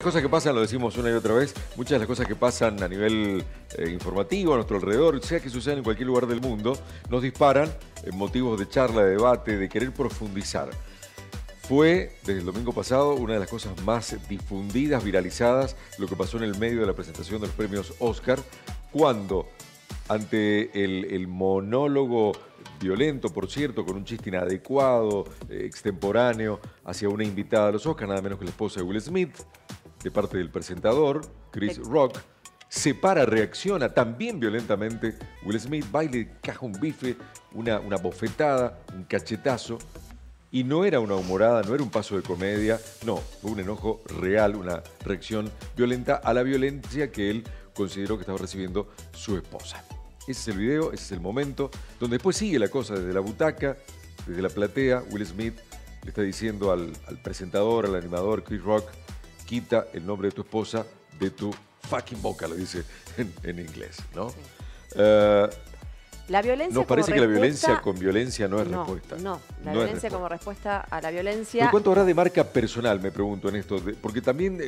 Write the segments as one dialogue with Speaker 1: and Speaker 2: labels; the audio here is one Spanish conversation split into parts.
Speaker 1: Cosas que pasan, lo decimos una y otra vez, muchas de las cosas que pasan a nivel informativo a nuestro alrededor, sea que sucedan en cualquier lugar del mundo, nos disparan en motivos de charla, de debate, de querer profundizar. Fue, desde el domingo pasado, una de las cosas más difundidas, viralizadas, lo que pasó en el medio de la presentación de los premios Oscar, cuando, ante el monólogo violento, por cierto, con un chiste inadecuado, extemporáneo, hacia una invitada a los Oscar, nada menos que la esposa de Will Smith, de parte del presentador, Chris Rock, se para, reacciona también violentamente. Will Smith va y le caja un bife, una bofetada, un cachetazo. Y no era una humorada, no era un paso de comedia, no, fue un enojo real, una reacción violenta a la violencia que él consideró que estaba recibiendo su esposa. Ese es el video, ese es el momento, donde después sigue la cosa desde la butaca, desde la platea. Will Smith le está diciendo al presentador, al animador Chris Rock: quita el nombre de tu esposa de tu fucking boca, lo dice en inglés, ¿no?
Speaker 2: Sí. La violencia
Speaker 1: nos parece
Speaker 2: como
Speaker 1: que la
Speaker 2: respuesta...
Speaker 1: violencia con violencia no es respuesta.
Speaker 2: No, la
Speaker 1: no
Speaker 2: violencia como respuesta a la violencia...
Speaker 1: ¿Pero cuánto habrá de marca personal, me pregunto, en esto? Porque también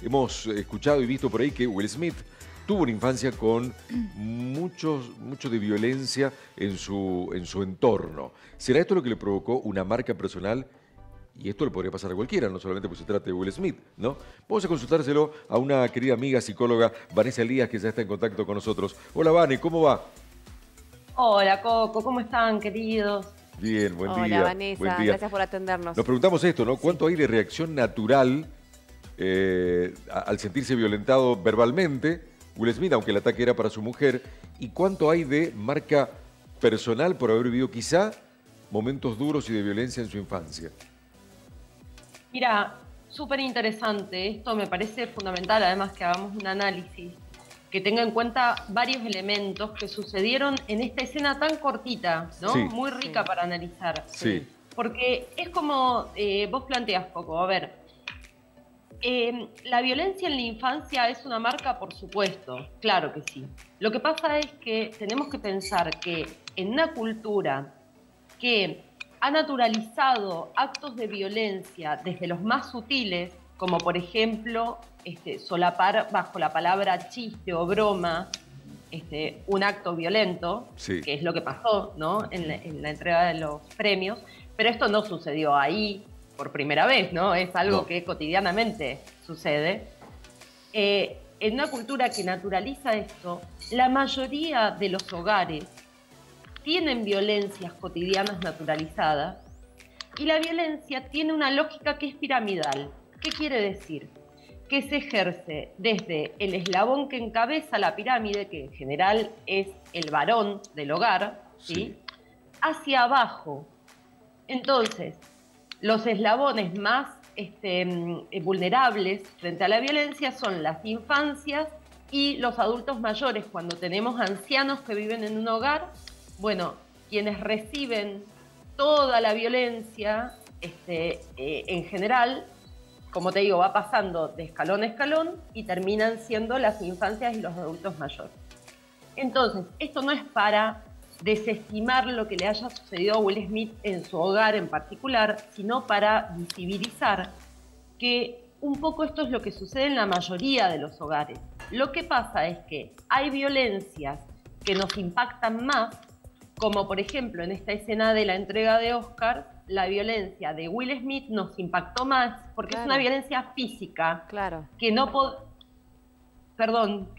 Speaker 1: hemos escuchado y visto por ahí que Will Smith tuvo una infancia con mucho de violencia en su entorno. ¿Será esto lo que le provocó una marca personal? Y esto le podría pasar a cualquiera, no solamente porque se trata de Will Smith, ¿no? Vamos a consultárselo a una querida amiga psicóloga, Vanessa Elías, que ya está en contacto con nosotros. Hola, Vane, ¿cómo va?
Speaker 3: Hola, Coco, ¿cómo están, queridos?
Speaker 1: Bien, buen día.
Speaker 2: Hola, Vanessa,
Speaker 1: buen día.
Speaker 2: Gracias por atendernos.
Speaker 1: Nos preguntamos esto, ¿no? ¿Cuánto hay de reacción natural al sentirse violentado verbalmente Will Smith, aunque el ataque era para su mujer? ¿Y cuánto hay de marca personal por haber vivido quizá momentos duros y de violencia en su infancia?
Speaker 3: Mira, súper interesante. Esto me parece fundamental, además, que hagamos un análisis que tenga en cuenta varios elementos que sucedieron en esta escena tan cortita, ¿no?
Speaker 1: Sí.
Speaker 3: Muy rica para analizar.
Speaker 1: Sí.
Speaker 3: Porque es como vos planteás, Coco, a ver, la violencia en la infancia es una marca, por supuesto, claro que sí. Lo que pasa es que tenemos que pensar que en una cultura que ha naturalizado actos de violencia desde los más sutiles, como por ejemplo solapar bajo la palabra chiste o broma un acto violento,
Speaker 1: Sí.
Speaker 3: que es lo que pasó, ¿no? en la entrega de los premios, pero esto no sucedió ahí por primera vez, ¿no? Es algo que cotidianamente sucede. En una cultura que naturaliza esto, la mayoría de los hogares tienen violencias cotidianas naturalizadas y la violencia tiene una lógica que es piramidal. ¿Qué quiere decir? Que se ejerce desde el eslabón que encabeza la pirámide, que en general es el varón del hogar, ¿sí? Hacia abajo. Entonces, los eslabones más vulnerables frente a la violencia son las infancias y los adultos mayores. Cuando tenemos ancianos que viven en un hogar, bueno, quienes reciben toda la violencia, en general, como te digo, va pasando de escalón a escalón y terminan siendo las infancias y los adultos mayores. Entonces, esto no es para desestimar lo que le haya sucedido a Will Smith en su hogar en particular, sino para visibilizar que un poco esto es lo que sucede en la mayoría de los hogares. Lo que pasa es que hay violencias que nos impactan más, como por ejemplo en esta escena de la entrega de Oscar, la violencia de Will Smith nos impactó más porque es una violencia física.
Speaker 2: Claro.
Speaker 3: Que no Perdón.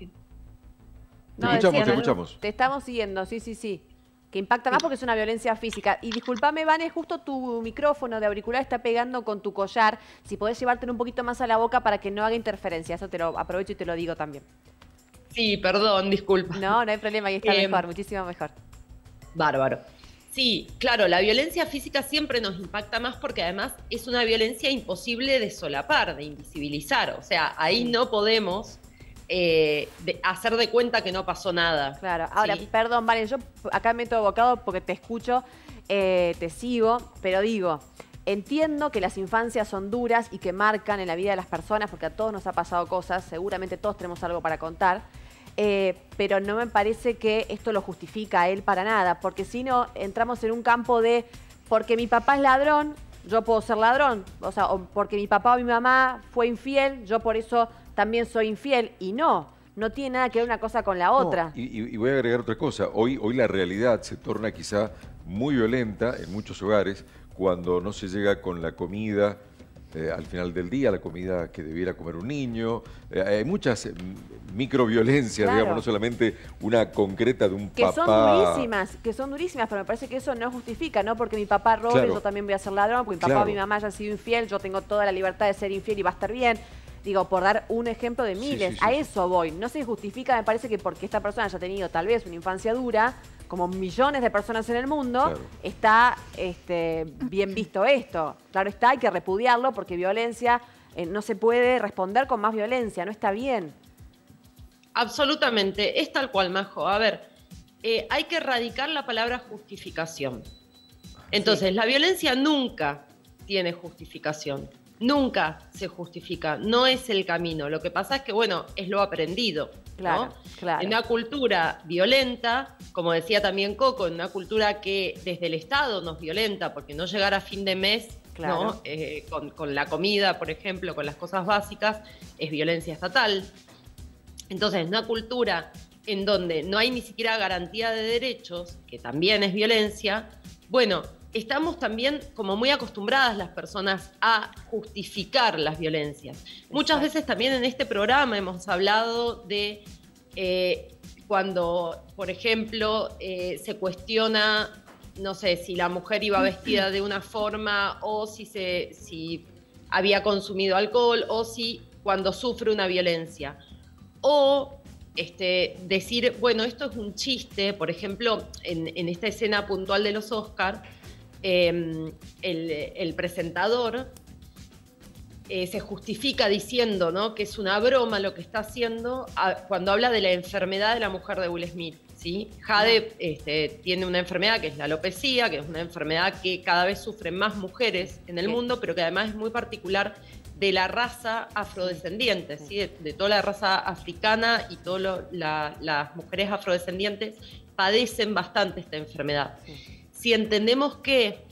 Speaker 2: No,
Speaker 1: te
Speaker 2: decía,
Speaker 1: escuchamos.
Speaker 2: Te estamos siguiendo, sí. Que impacta más porque es una violencia física. Y discúlpame, Vane, justo tu micrófono de auricular está pegando con tu collar. Si podés llevártelo un poquito más a la boca para que no haga interferencia. Eso te lo aprovecho y te lo digo también.
Speaker 3: Sí, perdón, disculpa.
Speaker 2: No hay problema, ahí está mejor, muchísimo mejor.
Speaker 3: Bárbaro. Sí, claro, la violencia física siempre nos impacta más porque además es una violencia imposible de solapar, de invisibilizar. O sea, ahí no podemos hacer de cuenta que no pasó nada.
Speaker 2: Claro, ahora,
Speaker 3: ¿sí?
Speaker 2: Perdón, Vale, yo acá me meto bocado porque te escucho, te sigo, pero digo, entiendo que las infancias son duras y que marcan en la vida de las personas porque a todos nos ha pasado cosas, seguramente todos tenemos algo para contar. Pero no me parece que esto lo justifica a él para nada, porque si no entramos en un campo de porque mi papá es ladrón yo puedo ser ladrón. O sea, o porque mi papá o mi mamá fue infiel, yo por eso también soy infiel. Y no tiene nada que ver una cosa con la otra.
Speaker 1: Y voy a agregar otra cosa. Hoy la realidad se torna quizá muy violenta en muchos hogares cuando no se llega con la comida al final del día, la comida que debiera comer un niño. Hay muchas microviolencias,
Speaker 2: Claro.
Speaker 1: digamos, no solamente una concreta de un
Speaker 2: Que
Speaker 1: papá.
Speaker 2: que son durísimas, pero me parece que eso no justifica, ¿no? Porque mi papá robe,
Speaker 1: Claro.
Speaker 2: yo también voy a ser ladrón, porque mi papá
Speaker 1: Claro.
Speaker 2: o mi mamá haya sido infiel, yo tengo toda la libertad de ser infiel y va a estar bien. Digo, por dar un ejemplo de miles.
Speaker 1: Sí, sí,
Speaker 2: A
Speaker 1: sí.
Speaker 2: eso voy. No se justifica, me parece que porque esta persona haya tenido tal vez una infancia dura, como millones de personas en el mundo,
Speaker 1: Claro.
Speaker 2: está bien visto esto. Claro está, hay que repudiarlo porque violencia no se puede responder con más violencia, no está bien.
Speaker 3: Absolutamente, es tal cual, Majo. A ver, hay que erradicar la palabra justificación. Entonces, la violencia nunca tiene justificación, nunca se justifica, no es el camino. Lo que pasa es que, bueno, es lo aprendido,
Speaker 2: Claro,
Speaker 3: ¿no?
Speaker 2: claro.
Speaker 3: En una cultura violenta, como decía también Coco, en una cultura que desde el Estado nos violenta, porque no llegar a fin de mes,
Speaker 2: Claro.
Speaker 3: ¿no? Con la comida, por ejemplo, con las cosas básicas, es violencia estatal. Entonces, una cultura en donde no hay ni siquiera garantía de derechos, que también es violencia, bueno, estamos también como muy acostumbradas las personas a justificar las violencias. Muchas veces también en este programa hemos hablado de cuando, por ejemplo, se cuestiona, no sé, si la mujer iba vestida de una forma o si había consumido alcohol o si cuando sufre una violencia. O decir, bueno, esto es un chiste, por ejemplo, en esta escena puntual de los Oscars, el presentador se justifica diciendo, ¿no?, que es una broma lo que está haciendo cuando habla de la enfermedad de la mujer de Will Smith, ¿sí? Jade tiene una enfermedad que es la alopecia, que es una enfermedad que cada vez sufren más mujeres en el mundo, pero que además es muy particular de la raza afrodescendiente, ¿sí? De toda la raza africana y todas las mujeres afrodescendientes padecen bastante esta enfermedad. Si entendemos que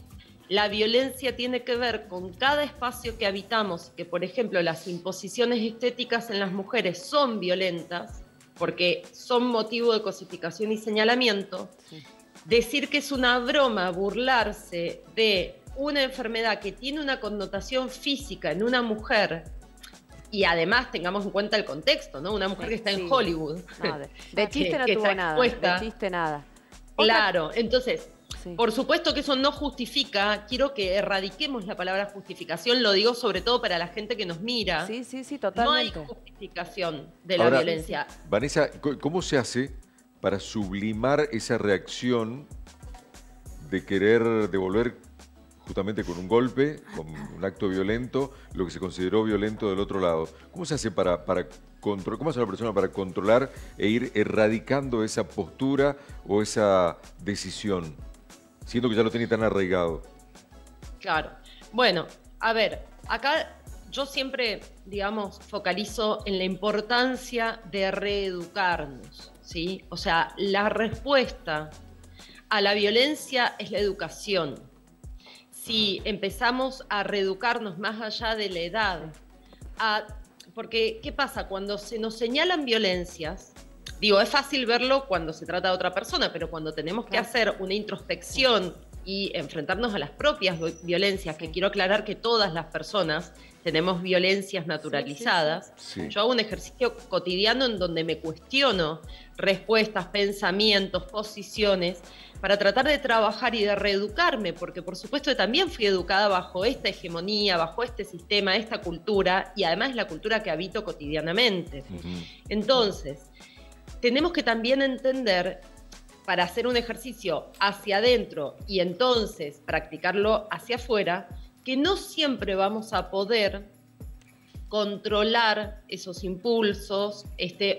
Speaker 3: la violencia tiene que ver con cada espacio que habitamos, que por ejemplo las imposiciones estéticas en las mujeres son violentas, porque son motivo de cosificación y señalamiento, decir que es una broma burlarse de una enfermedad que tiene una connotación física en una mujer, y además tengamos en cuenta el contexto, ¿no? Una mujer que está en Hollywood.
Speaker 2: No, de chiste no
Speaker 3: que
Speaker 2: tuvo
Speaker 3: está
Speaker 2: nada,
Speaker 3: expuesta.
Speaker 2: de chiste nada.
Speaker 3: Claro, entonces,
Speaker 2: Sí.
Speaker 3: por supuesto que eso no justifica, quiero que erradiquemos la palabra justificación, lo digo sobre todo para la gente que nos mira.
Speaker 2: Sí,
Speaker 3: No hay
Speaker 2: totalmente.
Speaker 3: justificación de la
Speaker 1: Ahora,
Speaker 3: violencia.
Speaker 1: Vanessa, ¿cómo se hace para sublimar esa reacción de querer devolver justamente con un golpe, con un acto violento, lo que se consideró violento del otro lado? ¿Cómo se hace para controlar, cómo hace una persona para controlar e ir erradicando esa postura o esa decisión, siendo que ya lo tiene tan arraigado?
Speaker 3: Claro. Bueno, a ver, acá yo siempre, digamos, focalizo en la importancia de reeducarnos, ¿sí? O sea, la respuesta a la violencia es la educación. Si empezamos a reeducarnos más allá de la edad, porque ¿qué pasa? Cuando se nos señalan violencias, digo, es fácil verlo cuando se trata de otra persona, pero cuando tenemos que hacer una introspección y enfrentarnos a las propias violencias, que quiero aclarar que todas las personas tenemos violencias naturalizadas,
Speaker 1: Sí.
Speaker 3: yo hago un ejercicio cotidiano en donde me cuestiono respuestas, pensamientos, posiciones, para tratar de trabajar y de reeducarme, porque por supuesto que también fui educada bajo esta hegemonía, bajo este sistema, esta cultura, y además es la cultura que habito cotidianamente. Entonces, tenemos que también entender, para hacer un ejercicio hacia adentro y entonces practicarlo hacia afuera, que no siempre vamos a poder controlar esos impulsos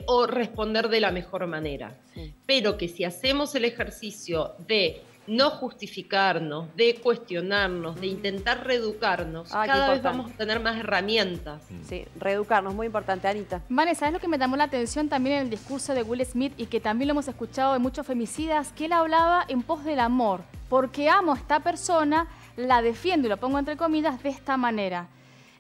Speaker 3: o responder de la mejor manera.
Speaker 2: Sí.
Speaker 3: Pero que si hacemos el ejercicio de no justificarnos, de cuestionarnos, de intentar reeducarnos,
Speaker 2: Ah, qué
Speaker 3: cada vez
Speaker 2: importante.
Speaker 3: vamos a tener más herramientas.
Speaker 2: Sí, reeducarnos, muy importante, Anita.
Speaker 4: Vane, ¿sabes lo que me llamó la atención también en el discurso de Will Smith y que también lo hemos escuchado en muchos femicidas? Que él hablaba en pos del amor. Porque amo a esta persona, la defiendo, y lo pongo entre comillas, de esta manera.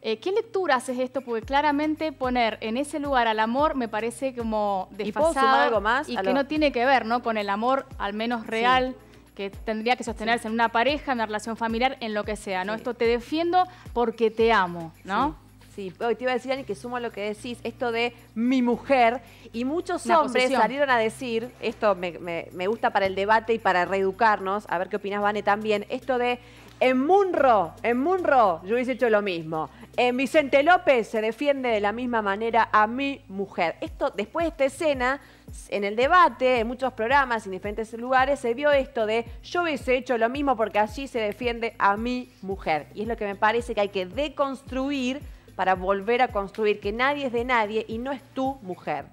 Speaker 4: ¿Qué lectura haces esto? Porque claramente poner en ese lugar al amor me parece como desfasado.
Speaker 2: ¿Y puedo sumar algo más?
Speaker 4: Y que no tiene que ver, ¿no?, con el amor al menos real, que tendría que sostenerse en una pareja, en una relación familiar, en lo que sea, ¿no? Esto te defiendo porque te amo, ¿no?
Speaker 2: Sí, hoy te iba a decir, Ani, que sumo a lo que decís, esto de mi mujer, y muchos hombres salieron a decir, esto me gusta para el debate y para reeducarnos, a ver qué opinás, Vane, también, esto de en Munro, yo hubiese hecho lo mismo. En Vicente López se defiende de la misma manera a mi mujer. Esto, después de esta escena, en el debate, en muchos programas, en diferentes lugares, se vio esto de yo hubiese hecho lo mismo porque así se defiende a mi mujer. Y es lo que me parece que hay que deconstruir para volver a construir, que nadie es de nadie y no es tu mujer.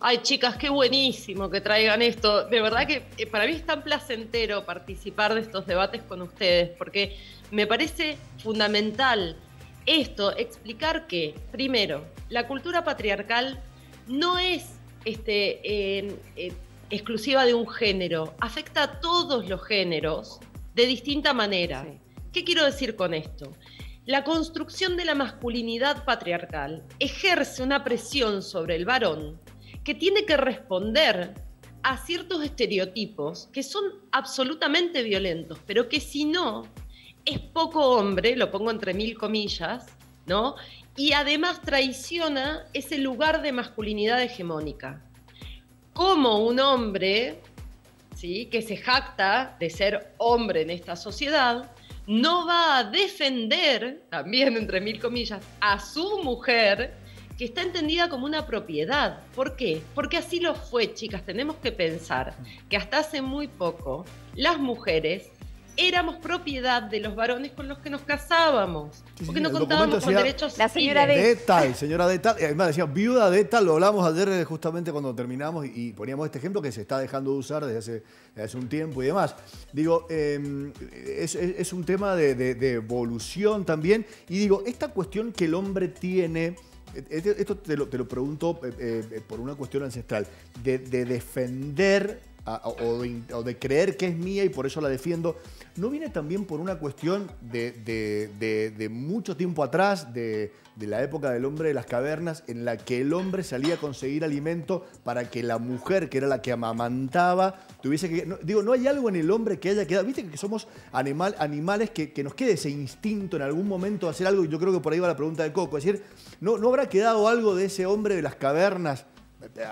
Speaker 3: Ay, chicas, qué buenísimo que traigan esto. De verdad que para mí es tan placentero participar de estos debates con ustedes, porque me parece fundamental esto, explicar que, primero, la cultura patriarcal no es exclusiva de un género, afecta a todos los géneros de distinta manera. Sí. ¿Qué quiero decir con esto? La construcción de la masculinidad patriarcal ejerce una presión sobre el varón que tiene que responder a ciertos estereotipos que son absolutamente violentos, pero que si no, es poco hombre, lo pongo entre mil comillas, ¿no? Y además traiciona ese lugar de masculinidad hegemónica. Como un hombre, ¿sí?, que se jacta de ser hombre en esta sociedad, no va a defender, también entre mil comillas, a su mujer, que está entendida como una propiedad. ¿Por qué? Porque así lo fue, chicas. Tenemos que pensar que hasta hace muy poco las mujeres éramos propiedad de los varones con los que nos casábamos, porque no contábamos con derechos.
Speaker 2: La señora de
Speaker 5: tal, señora de tal, además decía viuda de tal, lo hablamos ayer justamente cuando terminamos y poníamos este ejemplo que se está dejando de usar desde hace un tiempo y demás. Digo, es un tema de evolución también, y digo, esta cuestión que el hombre tiene. Esto te lo pregunto por una cuestión ancestral, de defender o de creer que es mía y por eso la defiendo, ¿no viene también por una cuestión de mucho tiempo atrás, de la época del hombre de las cavernas, en la que el hombre salía a conseguir alimento para que la mujer, que era la que amamantaba, tuviese que... No hay algo en el hombre que haya quedado... Viste que somos animales que nos quede ese instinto en algún momento de hacer algo, y yo creo que por ahí va la pregunta de Coco, es decir, ¿no habrá quedado algo de ese hombre de las cavernas,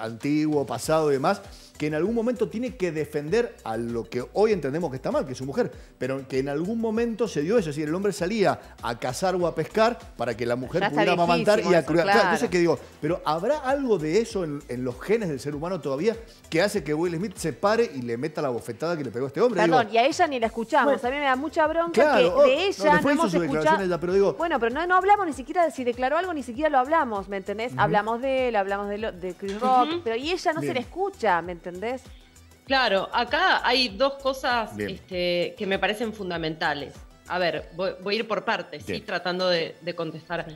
Speaker 5: antiguo, pasado y demás, que en algún momento tiene que defender a lo que hoy entendemos que está mal, que es su mujer, pero que en algún momento se dio eso, es decir, el hombre salía a cazar o a pescar para que la mujer pudiera amamantar y a criar. Claro. Entonces, ¿qué digo? Pero ¿habrá algo de eso en los genes del ser humano todavía que hace que Will Smith se pare y le meta la bofetada que le pegó a este hombre?
Speaker 2: Perdón, y a ella ni la escuchamos. Bueno, a mí me da mucha bronca que de ella no hemos escuchado.
Speaker 5: Ella, pero digo,
Speaker 2: bueno, pero no hablamos ni siquiera de si declaró algo, ni siquiera lo hablamos, ¿me entendés? Hablamos de él, hablamos de Chris Rock, pero y ella no se le escucha, ¿me entendés?
Speaker 3: Claro, acá hay dos cosas que me parecen fundamentales. A ver, voy a ir por partes, ¿sí? Tratando de contestar. Sí.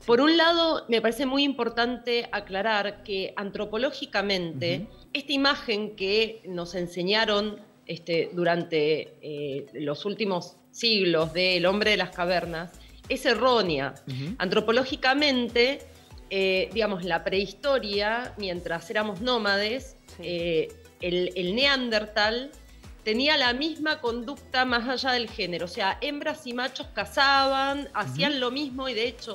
Speaker 3: Por un lado, me parece muy importante aclarar que antropológicamente esta imagen que nos enseñaron durante los últimos siglos del hombre de las cavernas es errónea. Antropológicamente, digamos, la prehistoria, mientras éramos nómades, el neandertal tenía la misma conducta más allá del género, o sea, hembras y machos cazaban, hacían lo mismo y de hecho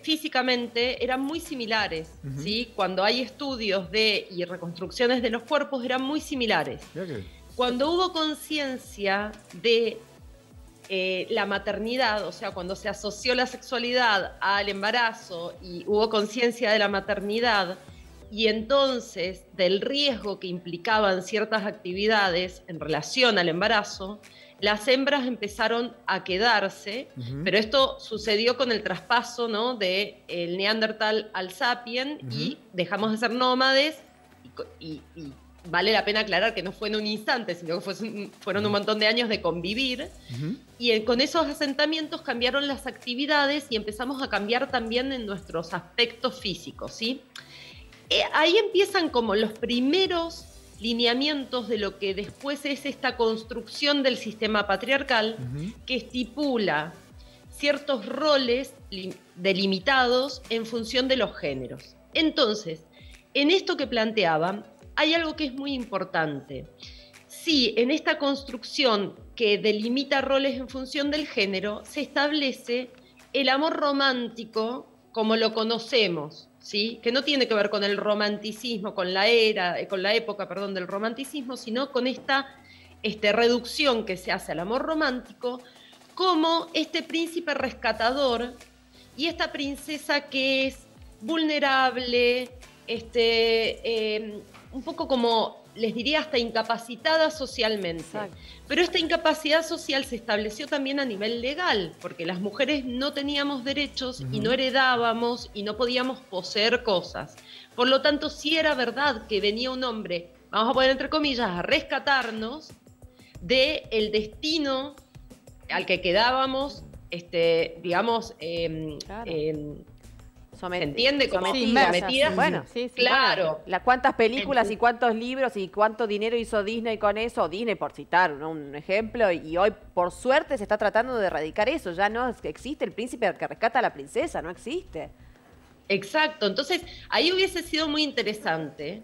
Speaker 3: físicamente eran muy similares, ¿sí? Cuando hay estudios y reconstrucciones de los cuerpos eran muy similares. Cuando hubo conciencia de la maternidad, o sea, cuando se asoció la sexualidad al embarazo y hubo conciencia de la maternidad, y entonces del riesgo que implicaban ciertas actividades en relación al embarazo, las hembras empezaron a quedarse, pero esto sucedió con el traspaso, ¿no?, del neandertal al sapien, y dejamos de ser nómades, y vale la pena aclarar que no fue en un instante, sino que fueron un montón de años de convivir, y con esos asentamientos cambiaron las actividades y empezamos a cambiar también en nuestros aspectos físicos, ¿sí? Ahí empiezan como los primeros lineamientos de lo que después es esta construcción del sistema patriarcal que estipula ciertos roles delimitados en función de los géneros. Entonces, en esto que planteaba, hay algo que es muy importante. Sí, en esta construcción que delimita roles en función del género, se establece el amor romántico como lo conocemos, ¿sí? Que no tiene que ver con el romanticismo, con la época del romanticismo, sino con esta reducción que se hace al amor romántico como este príncipe rescatador y esta princesa que es vulnerable, un poco como, les diría, hasta incapacitada socialmente.
Speaker 2: Exacto.
Speaker 3: Pero esta incapacidad social se estableció también a nivel legal, porque las mujeres no teníamos derechos y no heredábamos y no podíamos poseer cosas. Por lo tanto, sí era verdad que venía un hombre, vamos a poner entre comillas, a rescatarnos del destino al que quedábamos, digamos,
Speaker 2: Claro.
Speaker 3: ¿se entiende? Como
Speaker 2: sometidas. Bueno,
Speaker 4: sí,
Speaker 3: claro.
Speaker 2: cuántas películas y cuántos libros y cuánto dinero hizo Disney con eso, Disney por citar, ¿no? Un ejemplo, y hoy por suerte se está tratando de erradicar eso, ya no existe el príncipe que rescata a la princesa, no existe.
Speaker 3: Exacto, entonces ahí hubiese sido muy interesante,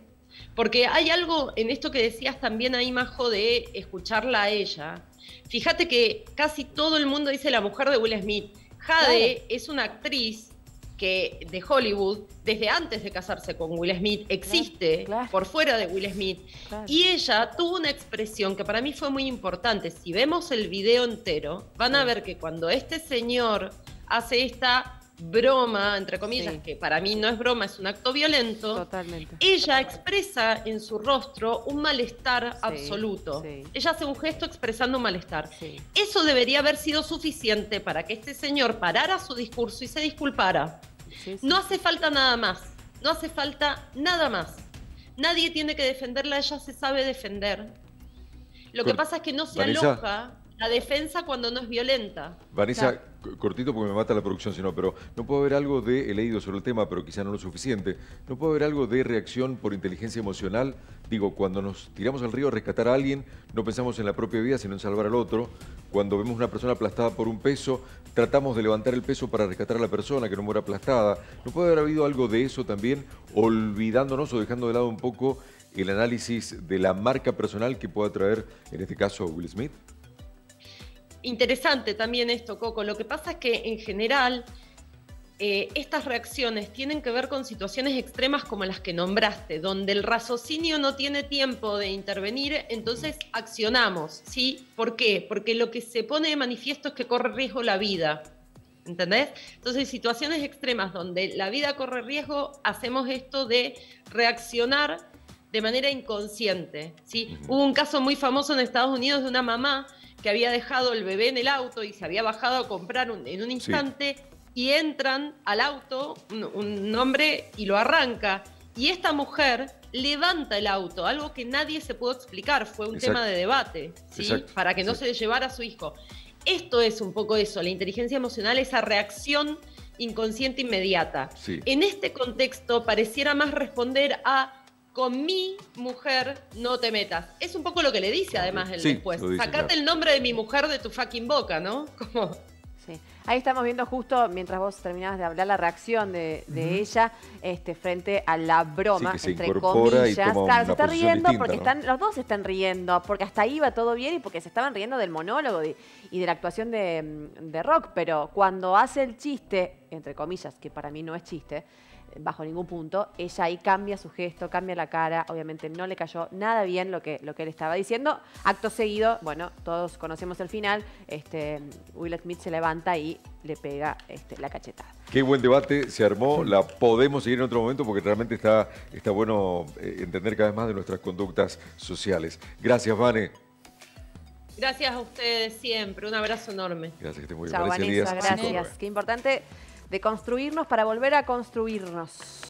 Speaker 3: porque hay algo en esto que decías también ahí, Majo, de escucharla a ella. Fíjate que casi todo el mundo dice la mujer de Will Smith. Jade es una actriz que de Hollywood, desde antes de casarse con Will Smith, existe por fuera de Will Smith. Y ella tuvo una expresión que para mí fue muy importante. Si vemos el video entero, van a ver que cuando este señor hace esta broma, entre comillas, que para mí no es broma, es un acto violento,
Speaker 2: Totalmente.
Speaker 3: ella expresa en su rostro un malestar absoluto. Ella hace un gesto expresando un malestar. Eso debería haber sido suficiente para que este señor parara su discurso y se disculpara. No hace falta nada más, no hace falta nada más. Nadie tiene que defenderla, ella se sabe defender. Lo que pasa es que no se aloja la defensa cuando no es violenta.
Speaker 1: Vanessa, cortito porque me mata la producción, pero no puedo haber algo de, he leído sobre el tema, pero quizá no lo suficiente, no puedo haber algo de reacción por inteligencia emocional. Digo, cuando nos tiramos al río a rescatar a alguien, no pensamos en la propia vida, sino en salvar al otro. Cuando vemos una persona aplastada por un peso, tratamos de levantar el peso para rescatar a la persona, que no muera aplastada. ¿No puede haber habido algo de eso también, olvidándonos o dejando de lado un poco el análisis de la marca personal que pueda traer, en este caso, Will Smith?
Speaker 3: Interesante también esto, Coco. Lo que pasa es que en general estas reacciones tienen que ver con situaciones extremas como las que nombraste, donde el raciocinio no tiene tiempo de intervenir, entonces accionamos, ¿sí? ¿Por qué? Porque lo que se pone de manifiesto es que corre riesgo la vida, ¿entendés? Entonces, situaciones extremas donde la vida corre riesgo, hacemos esto de reaccionar de manera inconsciente, ¿sí? Hubo un caso muy famoso en Estados Unidos de una mamá que había dejado el bebé en el auto y se había bajado a comprar en un instante, y entran al auto un hombre y lo arranca. Y esta mujer levanta el auto, algo que nadie se pudo explicar, fue un tema de debate, ¿sí? Para que no se llevara a su hijo. Esto es un poco eso, la inteligencia emocional, esa reacción inconsciente inmediata. En este contexto pareciera más responder a: con mi mujer no te metas. Es un poco lo que le dice además él después. Sacate el nombre de mi mujer de tu fucking boca, ¿no? Como...
Speaker 2: Sí. Ahí estamos viendo justo, mientras vos terminabas de hablar, la reacción de ella frente a la broma, entre comillas. Claro, se está riendo porque los dos se están riendo, porque hasta ahí va todo bien y porque se estaban riendo del monólogo y de la actuación de Rock, pero cuando hace el chiste, entre comillas, que para mí no es chiste, bajo ningún punto, ella ahí cambia su gesto, cambia la cara, obviamente no le cayó nada bien lo que él estaba diciendo. Acto seguido, bueno, todos conocemos el final, Will Smith se levanta y le pega la cachetada.
Speaker 1: Qué buen debate se armó, la podemos seguir en otro momento porque realmente está bueno entender cada vez más de nuestras conductas sociales. Gracias, Vane.
Speaker 3: Gracias a ustedes siempre, un abrazo enorme.
Speaker 1: Gracias, que estén muy bien.
Speaker 2: Chao, Vanessa, gracias. Qué importante de construirnos para volver a construirnos.